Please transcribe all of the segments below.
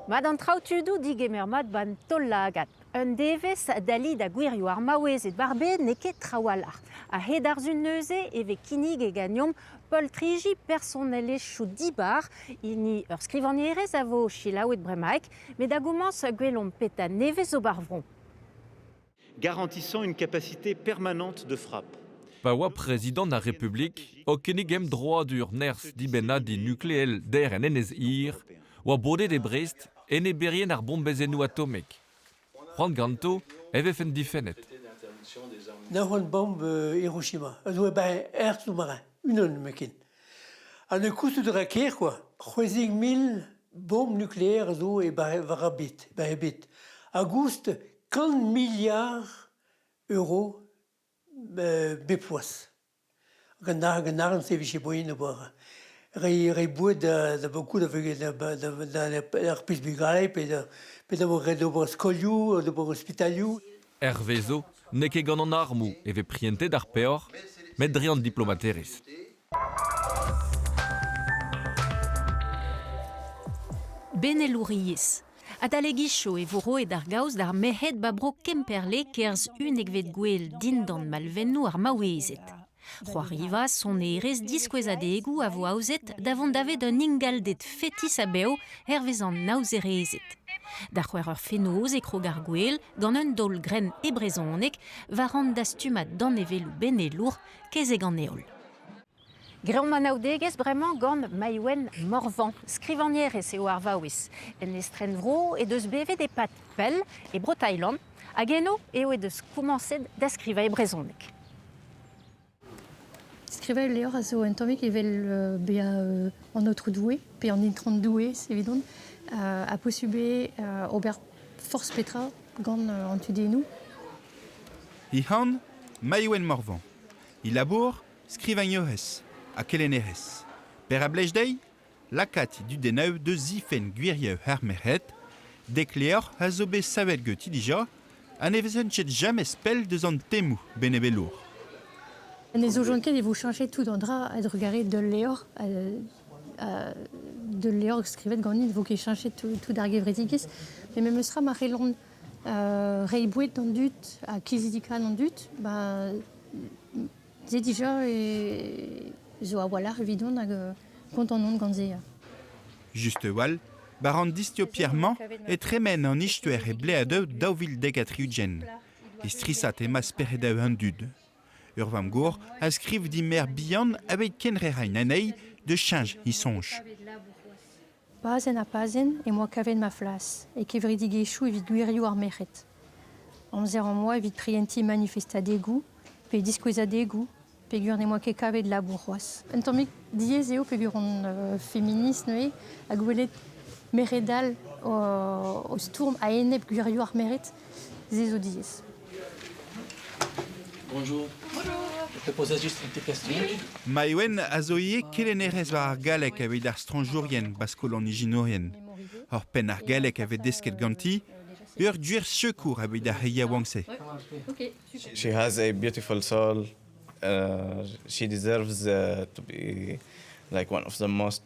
Mad an traoutudou digemer mat ban tollagat. Un devez dali da gwirioù ar maouez et barbe ne ket trawalar. A hed ar zun neuze eve kinig e gagnom Paul Trigi personnelle chou dibar. Ini ur skrivanierez a vo chilaouet bremaik, met da goumans gwelom peta nevez o barvron. Garantissant une capacité permanente de frappe. Pa oa président da République, o kenigem droit dur ners dibena di nucléel der en enez ir, oa bode de Brest en e berien ar bombezenou atomek. Juan Ganto eve fen difennet. Na c'hoant bomb Hiroshima, a zo ert sous-marin, unan mekin. An e koustou de raker, quoi. 3000 bombes nucléaires a zo e var bit. A goust 40 milliards euros beploas. Gant an seviche boin o boire. Rei boued da beaucoup d'ar pis bugalei pe da bo skolioù, da bo hospitalioù. Hervezo, ne ket gant an armou eve prientet ar peor, met driant diplomaterez. Benelouriez. Adalegicho e voro e d'ar gaouz d'ar mehet babro kemperle kerz unegvet gwell dindan malvennou ar maouezet. C'hoariva son erez diskouezadegou a vo aouzet davant davet un ingaldet fetis a beo hervezan naouzerezet. Da c'hwer ur fenoz e krog ar gwell gant un dol gren e brezonek va rand da stumat dan evelou benelour kezeg an eol. Greom an aoudegez bremañ gant Maïwen Morvan, skrivanierez eo ar vaouez. En estren vro e deus bevet e pat pel e Brotailand, hag eno eo e deus koumanset da skriva e brezonek. Skrivañ levr a zo un tammig evel an outro doué, pe an intron doué, evidon, a posube ober force petra gant an tudenou. Ihan, Maïwen Morvan. Il labour, skrivañ a kelenerez. Per a blejdei, lakat du deneu de zifen gwirieu ar meret, dekleor a zo bet savet get ilija, an evezen chet jamais spell deus an temou benebelour. Ne zo jonket e vo chanchet tout an dra ad regare de leor, skrivet gant nit vo ket chanchet tout ar gevredigez, mais me meustra ma relon rei bouet an dut, a kizidikan an dut, ze dija zo a walar evidon hag kont an on gant zea. Juste wal, barant distiopierman et tremen an istuer e bleadeu daouvil degatriugen, e strisat e mas peredeu an dud. Urvam gour a skriv di mer bihan abeit kenrerein anei de chanj i sonj. Pazen a pazen e moa kaven ma flas, e kevridigechou evit gwirioù ar meret. Amzer an moa evit prienti manifestadegou, pe diskouezadegou, pe gur ne moa ket kavet labouroaz. Un tammig diez eo pe gur an féministe noe, a gwelet meredal o stourm a enep gwirioù ar meret, zezo diez. Bonjour. Bonjour. Je te posais juste une petite question. Maïwen a zo ie kelenerez war ar galek evit ar stranjourien baskolon ijinorien. Or pen ar galek evet desket ganti, ur duer secours evit ar heia wangse. She has a beautiful soul. She deserves to be like one of the most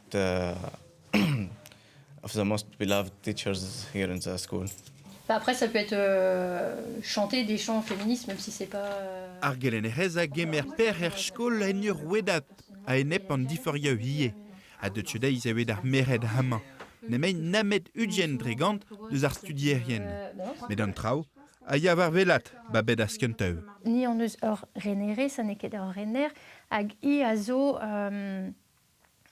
beloved teachers here in the school. Après, ça peut être chanter des chants féministes, même si c'est pas... Ar gelenerez a gemer per er skol en ur wedat a enep an diferiau hie. A de tchedeiz evit ar mered hamañ. Nemein namet ugent dregant deus ar studierien. Met an trao, a ya war velat babet askenteu. Ni an eus ur renere, ça ne ket ur rener, hag I a zo...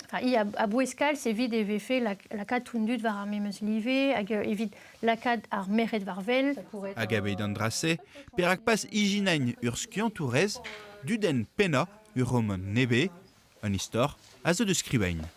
I a Boueskal, evit eve fe lakad toundut war ar memeus live, hag evit lakad ar meret varvel. Hag abeit an drase, per hag pas ijinain ur skiantourez, duden pena ur roman nebe, an istor a zo de skrivañ.